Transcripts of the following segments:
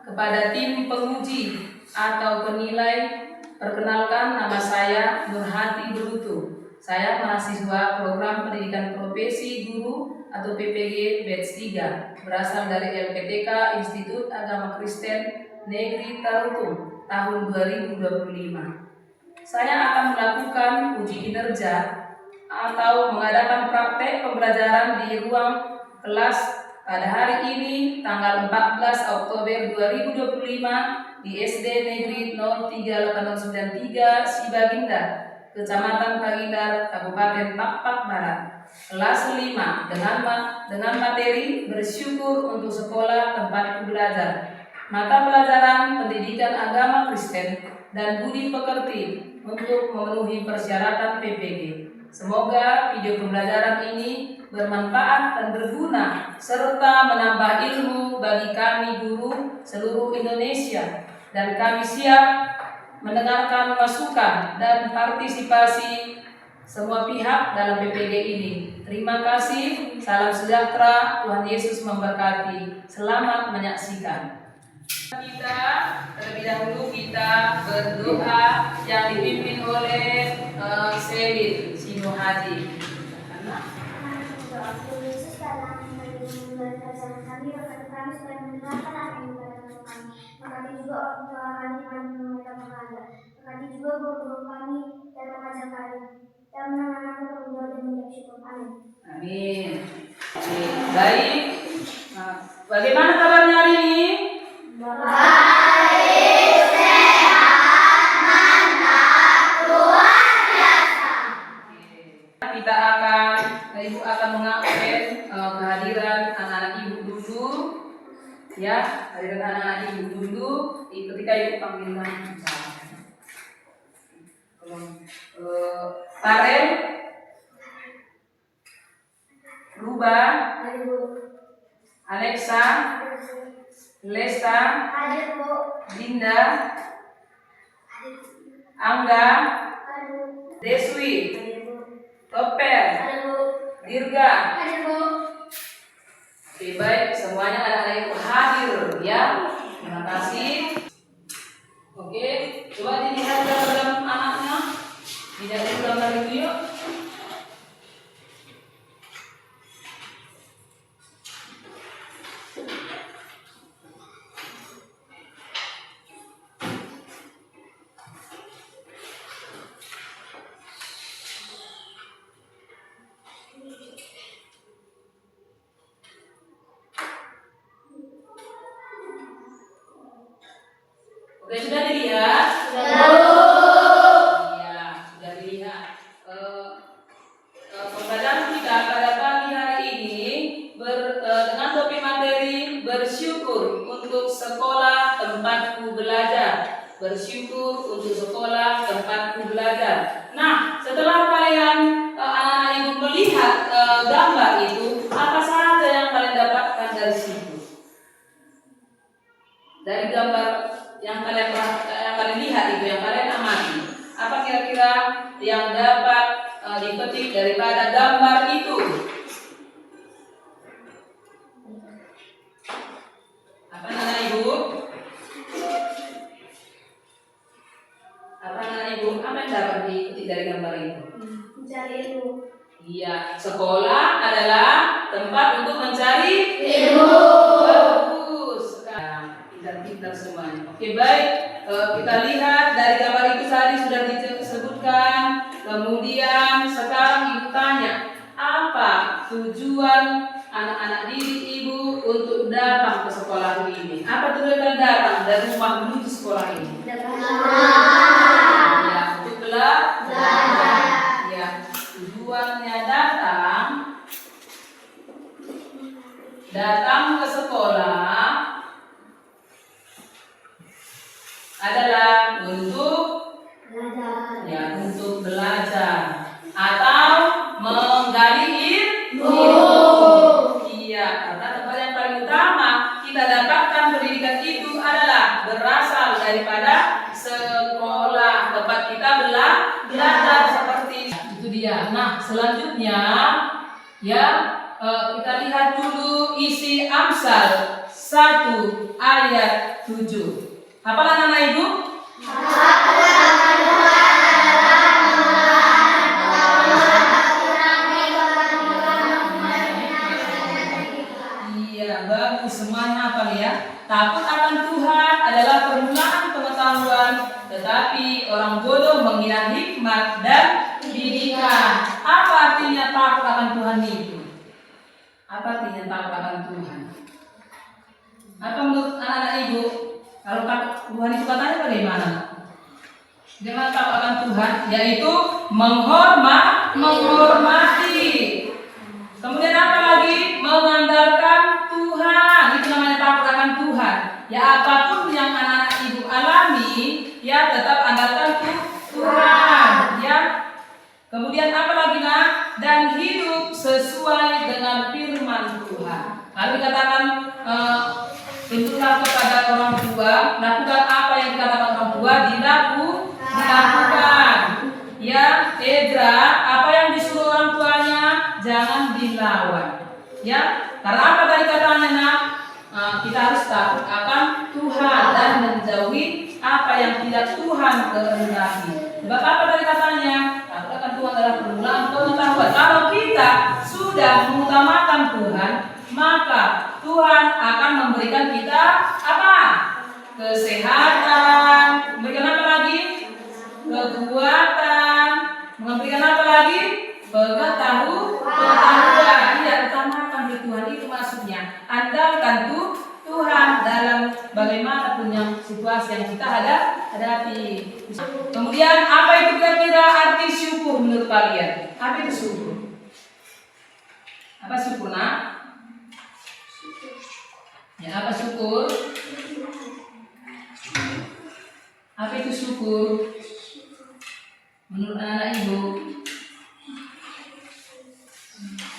kepada tim penguji atau penilai, perkenalkan, nama saya Nurhati Berutu. Saya mahasiswa program pendidikan profesi guru atau PPG batch 3, berasal dari LPTK Institut Agama Kristen Negeri Tarutung tahun 2025. Saya akan melakukan uji kinerja atau mengadakan praktek pembelajaran di ruang kelas pada hari ini tanggal 14 Oktober 2025 di SD Negeri 03893 Sibaginda, Kecamatan Bagindar, Kabupaten Pakpak Barat, kelas 5 dengan materi bersyukur untuk sekolah tempatku belajar. Mata pelajaran pendidikan agama Kristen dan budi pekerti untuk memenuhi persyaratan PPG. Semoga video pembelajaran ini bermanfaat dan berguna serta menambah ilmu bagi kami guru seluruh Indonesia, dan kami siap mendengarkan masukan dan partisipasi semua pihak dalam PPG ini. Terima kasih, salam sejahtera, Tuhan Yesus memberkati. Selamat menyaksikan. Kita terlebih dahulu kita berdoa yang dipimpin oleh Selin Sino Haji. Berkati juga guru kami dan pengajar kami, dan menanamkan berdoa dan mengucap syukur. Amin. Baik. Bagaimana kabarnya hari ini? Baik, sehat, mantap, luar biasa. Kita Ibu akan mengakui kehadiran anak-anak Ibu dulu, ya, kehadiran anak-anak Ibu dulu ketika Ibu panggilkan. Farel, Ruba, Alexa, Lesta, Dinda, Angga, Deswi, Topel, Dirga. Oke, baik, semuanya anak-anak Ibu hadir, ya. Terima kasih. Oke, coba dilihat dalam anaknya. Tidak ada gambar itu yuk. Oke, sudah dilihat? Iya, sudah dilihat. Pembelajaran kita pada pagi hari ini dengan topik materi bersyukur untuk sekolah tempatku belajar. Bersyukur untuk sekolah tempatku belajar. Nah, setelah kalian anak-anak Ibu melihat gambar itu, apa saja yang kalian dapatkan dari situ? Dari gambar yang kalian lihat itu, yang kalian amati, apa kira-kira yang dapat dipetik daripada gambar itu? Apa nama Ibu? Apa nama Ibu? Apa yang dapat dipetik dari gambar itu? Mencari ilmu. Iya, sekolah adalah tempat untuk mencari ilmu. Bagus. Pintar-pintar semuanya. Oke, baik. Kita lihat dari gambar itu tadi sudah disebutkan. Kemudian sekarang Ibu tanya, apa tujuan anak-anak didik Ibu untuk datang ke sekolah ini? Apa tujuan datang dari rumah menuju sekolah ini? Ya, untuk belajar. Ya, tujuannya datang ke sekolah adalah untuk belajar atau menggali ilmu. Iya, karena tempat yang paling utama kita dapatkan pendidikan itu adalah berasal daripada sekolah, tempat kita belajar seperti itu dia. Nah, selanjutnya ya kita lihat dulu isi Amsal 1 ayat 7 Hafalan anak ibu? Iya, bagus, semuanya hafal ya. Takut akan Tuhan adalah permulaan pengetahuan, tetapi orang bodoh menghina hikmat dan didikan. Apa artinya takut akan Tuhan itu? Apa artinya takut akan Tuhan? Apa menurut anak-anak ibu? Kalau takut Tuhan itu katanya bagaimana? Bagaimana takut akan Tuhan? Yaitu menghormati. Kemudian apa lagi? Mengandalkan Tuhan. Itu namanya takut akan Tuhan. Ya apapun yang anak-anak ibu alami, ya tetap andalkan Tuhan. Ya. Kemudian apa lagi nak? Dan hidup sesuai dengan firman Tuhan. Lalu dikatakan tuntunlah kepada orang tua, lakukan apa yang dikatakan orang tua, dilakukan. Ya, Ezra, apa yang disuruh orang tuanya jangan dilawan. Ya, karena apa tadi katanya nak? Kita harus takut akan Tuhan dan menjauhi apa yang tidak Tuhan kehendaki. Sebab apa tadi katanya? Takut akan Tuhan adalah permulaan pengetahuan. Kalau kita sudah mengutamakan Tuhan, maka Tuhan akan memberikan kita apa? Kesehatan. Memberikan apa lagi? Kekuatan. Memberikan apa lagi? Pengetahuan. Iya, utamakan di Tuhan, itu maksudnya. Andalkan Tuhan dalam bagaimanapun yang situasi yang kita hadapi. Kemudian apa itu kira-kira arti syukur menurut kalian? Apa itu syukur? Apa syukur nak? Ya, apa syukur? Apa itu syukur? Menurut anak ibu?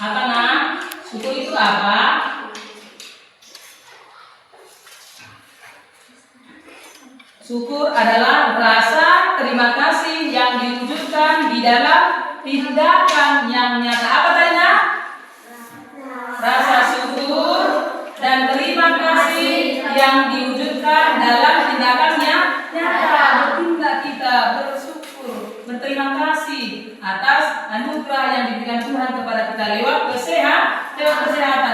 Apa nak? Syukur itu apa? Syukur adalah rasa terima kasih yang diwujudkan di dalam tindakan yang nyata. Apa tadi nak? Rasa syukur dan terima kasih yang diwujudkan dalam tindakannya nyata. Bertindak kita bersyukur, berterima kasih atas anugerah yang diberikan Tuhan kepada kita lewat kesehatan.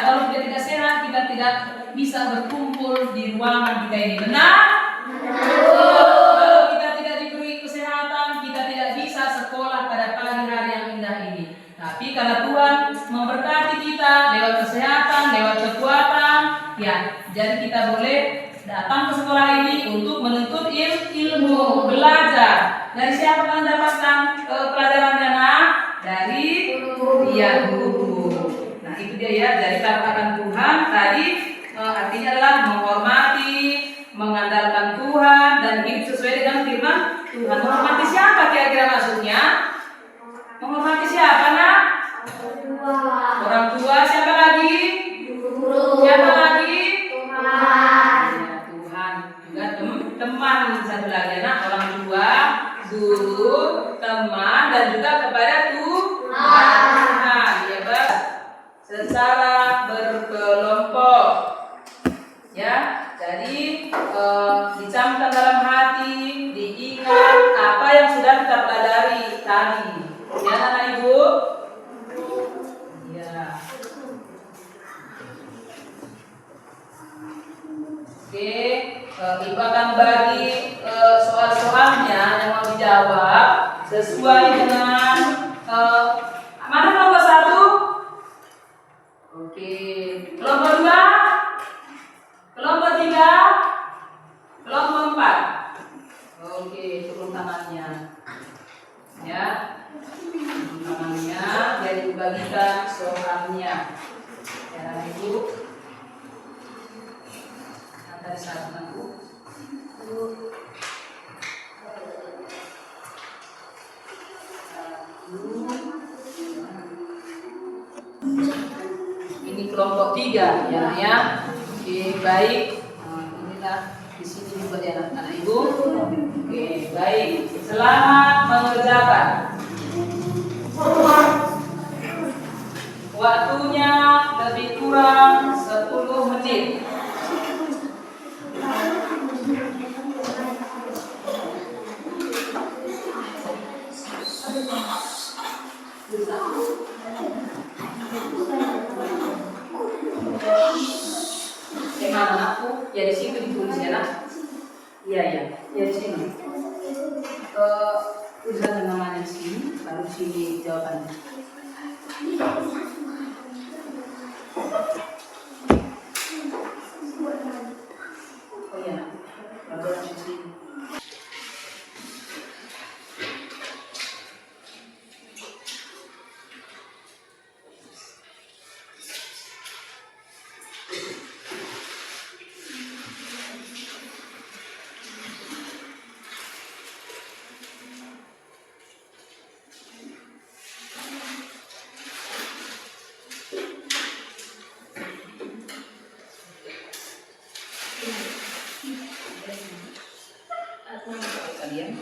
Kalau kita tidak sehat, kita tidak bisa berkumpul di ruangan kita ini. Benar? Kalau kita tidak diberi kesehatan, kita tidak bisa sekolah pada pagi hari yang indah ini. Tapi karena Tuhan memberkati kita lewat kesehatan, lewat kekuatan, ya, jadi kita boleh datang ke sekolah ini untuk menuntut ilmu, belajar. Dari siapa kalian dapatkan pelajarannya nak? Dari guru. Nah itu dia ya. Jadi takut akan Tuhan tadi artinya adalah menghormati, mengandalkan Tuhan dan hidup sesuai dengan firman Tuhan. Menghormati siapa kira-kira maksudnya? Menghormati siapa nak? Orang tua. Siapa lagi? Guru. Siapa lagi? Tuhan. Ya, Tuhan. Juga teman satu lagi anak. Orang tua, guru, teman, dan juga kepada Tuhan. Ya, Pak. Secara berkelompok. Ya, jadi dicamkan dalam hati, diingat apa yang sudah kita pelajari tadi. Ya, anak ibu. Ya. Oke, ibu akan bagi soal-soalnya yang mau dijawab sesuai dengan mana kelompok 1? Oke, kelompok 2, kelompok 3, kelompok 4. Oke, turun tangannya. Ya, turun tangannya, jadi dibagikan soalnya. Ya, ibu. Dari satu aku. Ini kelompok 3 ya. Oke, baik. Inilah di sini buat anak-anak ibu. Oke, baik. Selamat mengerjakan. Waktunya lebih kurang 10 menit. nak? Iya ya, ya di sini. Tulisan namanya di sini, lalu di sini jawabannya. Oh iya, lalu di sini. Kalian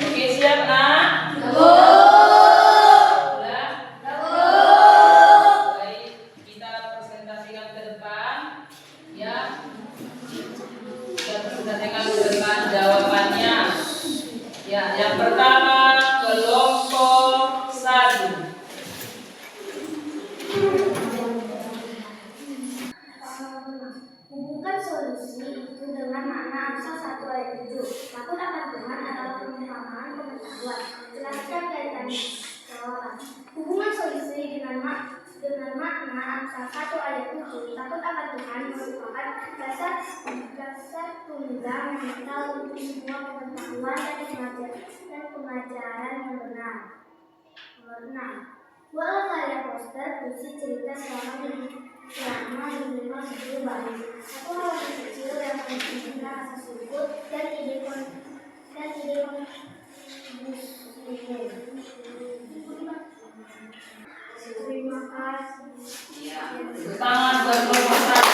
oke, siap nak? Sudah? Baik, kita presentasikan ke depan ya. Kita presentasikan ke depan jawabannya. Ya, yang pertama kelompok 1. Hubungkan solusi itu dengan makna Amsal 1 ayat 7. Takut akan Tuhan adalah perumpamaan pengetahuan. Jelaskan kaitannya. Jawaban. Hubungan solusi dengan makna Amsal 1 ayat 7. Takut akan Tuhan merupakan dasar tunggal mental untuk semua pengetahuan dan pengajaran yang benar. Buatlah karya poster berisi cerita selama menerima sebelum baru. Satu hal kecil yang menunjukkan rasa syukur dan ide Terima kasih. Ya, tangan berkelompok 1.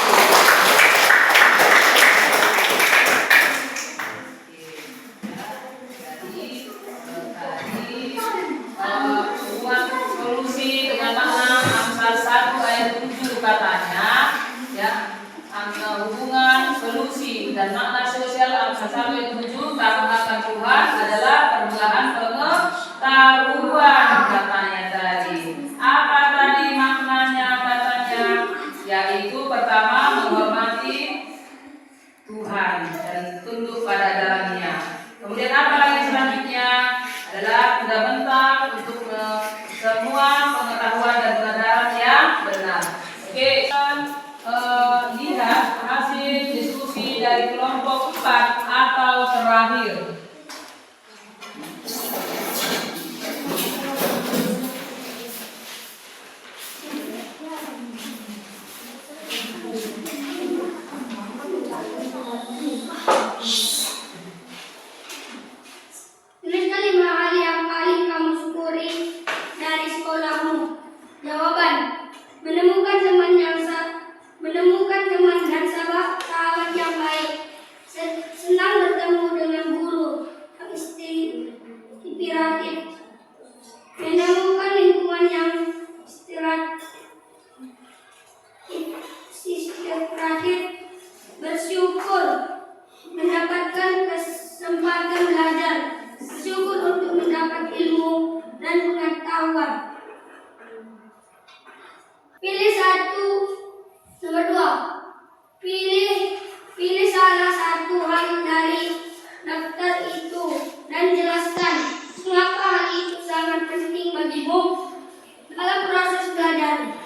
Solusi dengan makna Amsal 1 ayat 7 katanya ya, hubungan solusi dan makna sosial Amsal 1 ayat 7 takut akan Tuhan adalah permulaan pengetahuan katanya tadi. Apa tadi maknanya katanya? Yaitu pertama menghormati Tuhan dan tunduk pada jalannya. Kemudian apa lagi selanjutnya? Adalah fundamental untuk semua pengetahuan dan pengajaran yang benar. Oke, kita lihat hasil diskusi dari kelompok 4 atau terakhir. Tuliskan 5 hal yang paling kamu syukuri dari sekolahmu. Jawaban. Menemukan teman dan sahabat yang baik. Senang bertemu dengan guru yang inspiratif. Menemukan lingkungan yang istirahat. Bersyukur. Mendapatkan kesempatan belajar. Bersyukur untuk mendapat ilmu dan pengetahuan. Pilih satu. Nomor 2. Pilih salah satu hal dari daftar itu dan jelaskan mengapa hal itu sangat penting bagimu dalam proses belajar.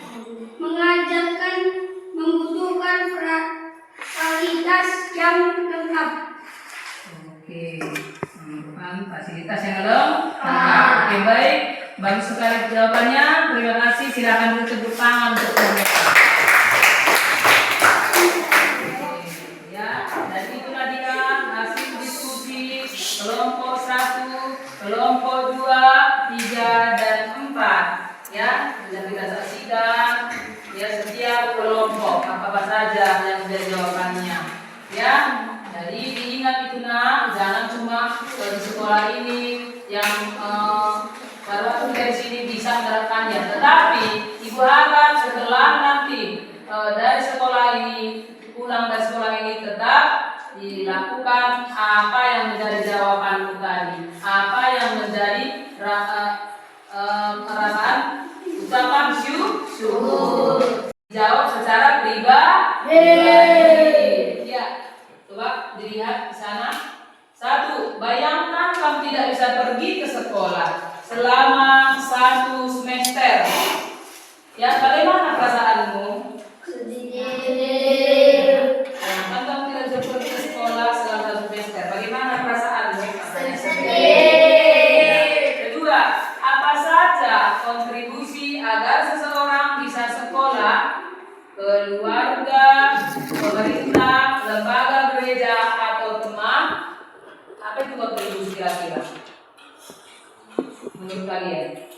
Fasilitas yang lengkap. Oke, baik. Bagus sekali jawabannya. Terima kasih. Silakan tepuk tangan untuk mereka. Ya, dan itulah dia hasil diskusi kelompok 1, kelompok 2, 3, dan 4. Ya, sudah kita saksikan ya setiap kelompok apa saja yang menjadi jawabannya. Ya, jadi diingat itu nak, jangan cuma di sekolah ini yang baru dari sini bisa menerapkannya, tetapi ibu harap setelah nanti dari sekolah ini pulang dari sekolah ini tetap dilakukan apa yang menjadi jawabanmu tadi, apa yang menjadi perasaan ucapan syukur, jawab secara pribadi. Ya, coba dilihat di sana. 1. Bayangkan kamu tidak bisa pergi ke sekolah selama 1 semester. Ya, bagaimana perasaanmu? Bayangkan kamu tidak bisa pergi ke sekolah selama 1 semester. Bagaimana perasaanmu? Kedua, apa saja kontribusi agar seseorang bisa sekolah? Keluarga, pemerintah, lembaga gereja, atau teman? Apa itu kontribusi kira-kira? Menurut kalian?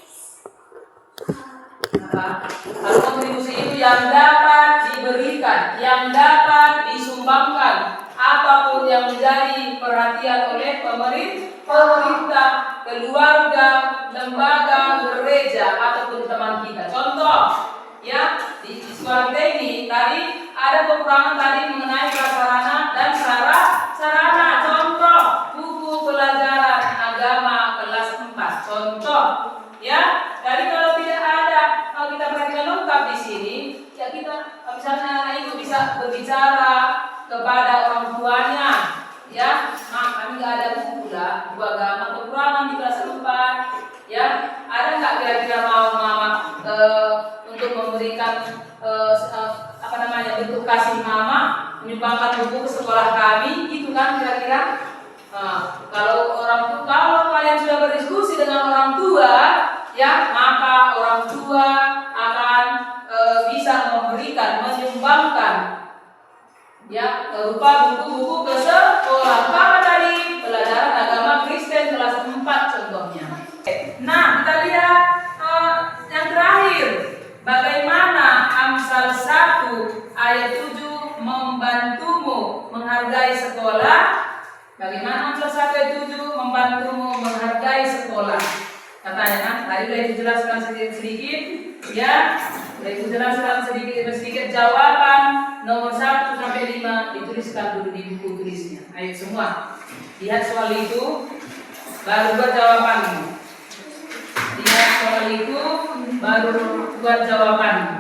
Apa? Kalau kontribusi itu yang dapat diberikan, yang dapat disumbangkan, apapun yang menjadi perhatian oleh pemerintah, keluarga, lembaga, gereja, ataupun teman kita. Contoh, ya di sekolah kita ini tadi ada kekurangan tadi mengenai prasarana dan sarana. Contoh, buku pelajaran agama kelas 4. Contoh, ya. Jadi kalau tidak ada, kalau kita perhatikan lengkap di sini, ya kita misalnya anak itu bisa berbicara kepada orang tuanya, ya. Kami nggak ada buku lah, buku agama kekurangan di kelas 4, ya. Ada nggak kira-kira mau mama untuk memberikan bentuk kasih mama, menyumbangkan buku ke sekolah kami, gitu kan kira-kira? Kalau kalian sudah berdiskusi dengan orang tua, ya, maka orang tua akan bisa menyumbangkan, ya, berupa buku-buku ke sekolah. Apa tadi? Pelajaran agama Kristen kelas 4 contohnya. Nah, kita lihat yang terakhir. Bagaimana Amsal 1 ayat 7 membantumu menghargai sekolah? Bagaimana Amsal 1 ayat 7 membantumu menghargai sekolah? Katanya kan, tadi sudah dijelaskan sedikit, ya. Sudah dijelaskan sedikit jawaban nomor 1 sampai 5 dituliskan dulu di buku tulisnya. Ayo semua, lihat soal itu, baru buat jawabanmu. Lihat soal itu, baru buat jawabanmu.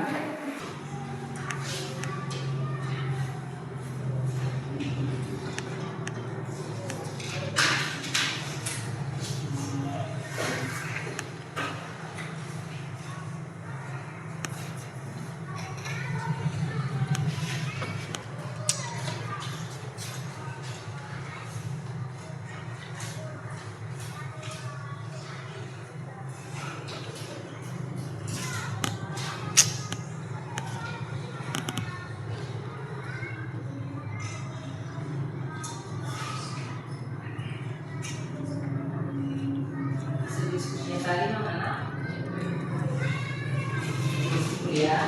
Tadi mana? Ya.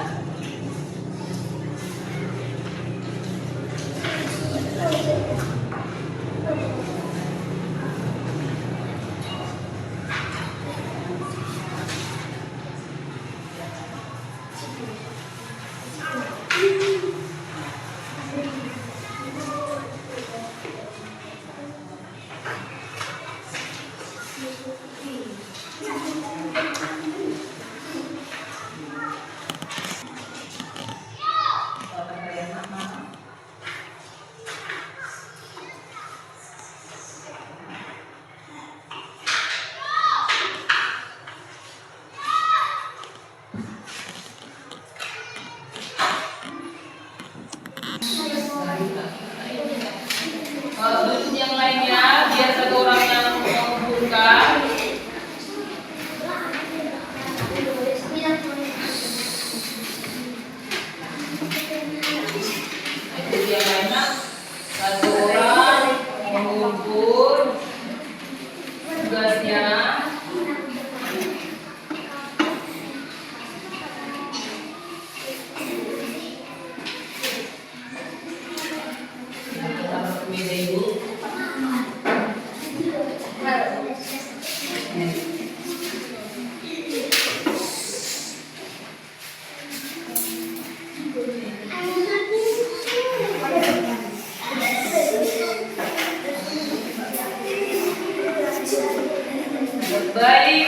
Baik,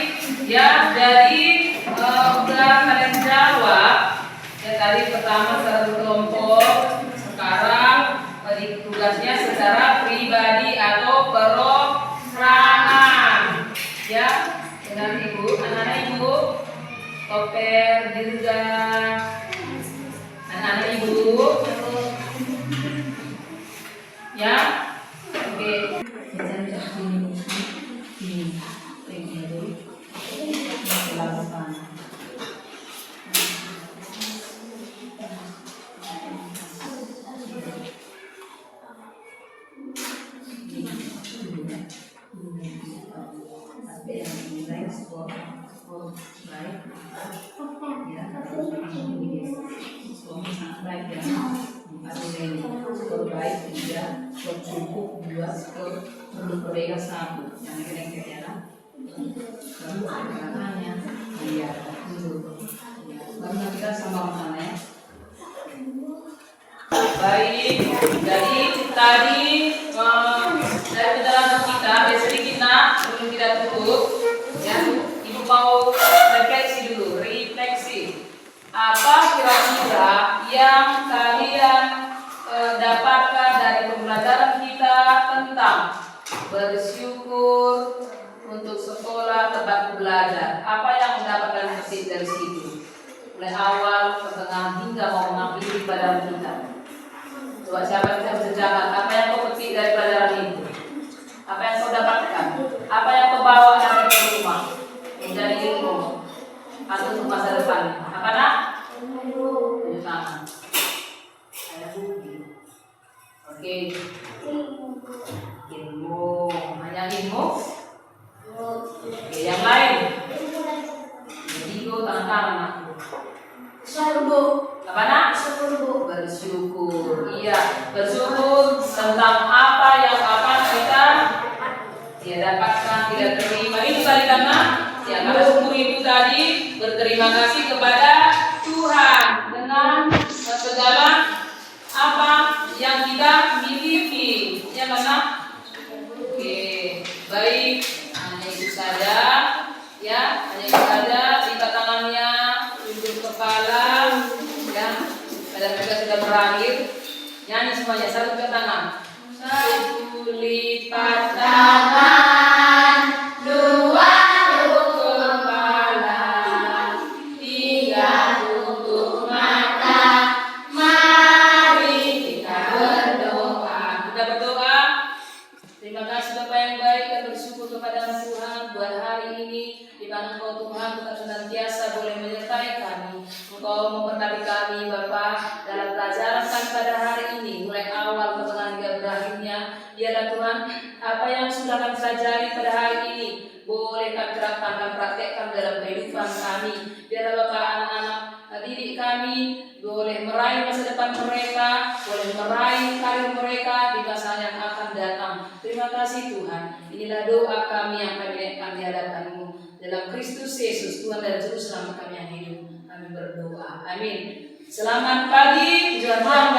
ya dari udah kalian jawab ya tadi pertama secara berkelompok, sekarang tugasnya secara pribadi atau perorangan ya dengan ibu, anak-anak ibu, Koper, Dirga, anak-anak ibu ya, oke. Skor baik 3, skor cukup 2, skor belum berbeda 1. Yang lengket ya kan? Katanya, iya, dulu. Karena kita sama mana ya? Baik, jadi tadi dari penjelasan kita, biasanya kita sebelum kita tutup, ya, ibu mau refleksi dulu, refleksi. Apa kira-kira yang kalian dapatkan dari pembelajaran kita tentang bersyukur untuk sekolah tempat belajar? Apa yang mendapatkan petik dari situ? Mulai awal, pertengahan hingga mau mengakhiri pelajaran kita. Coba siapa bisa bersejarah? Apa yang kau petik dari pelajaran itu? Apa yang kau dapatkan? Apa yang kau bawa dari rumah menjadi ilmu atau untuk masa depan? Apa nak? Tunjuk tangan. Ada bukti. Oke. Ilmu. Hanya ilmu? Oke, yang lain? Jadi kau tangan kanan. Apa nak? Bersyukur. Iya, bersyukur tentang apa yang akan kita dapatkan, tidak terima. Itu tadi karena ya kata syukur itu tadi berterima kasih kepada Tuhan dengan segala apa yang kita miliki. Ya karena oke, baik, hanya itu saja. Ya, hanya itu saja. Lipat tangannya, tunduk kepala. Ya, pada mereka sudah berakhir. Nyanyi semuanya, satu ke tangan. Satu lipat tangan, dua tunduk kepala, tiga tutup mata. Mari kita berdoa. Kita berdoa. Terima kasih Bapak yang baik dan bersyukur kepada Tuhan buat hari ini. Di mana Engkau Tuhan tetap senantiasa boleh menyertai kami. Engkau memberkati kami Bapa dalam pelajaran kami pada hari ini, mulai awal ke tengah hingga berakhirnya. Biarlah Tuhan, apa yang sudah kami pelajari pada hari ini boleh kami terapkan dan praktekkan dalam kehidupan kami. Biarlah Bapa anak-anak didik kami boleh meraih masa depan mereka, boleh meraih karir mereka di masa yang akan datang. Terima kasih Tuhan. Inilah doa kami yang kami naikkan di hadapan-Mu. Dalam Kristus Yesus, Tuhan dan Juru Selamat kami yang hidup, kami berdoa. Amin. Selamat pagi, juara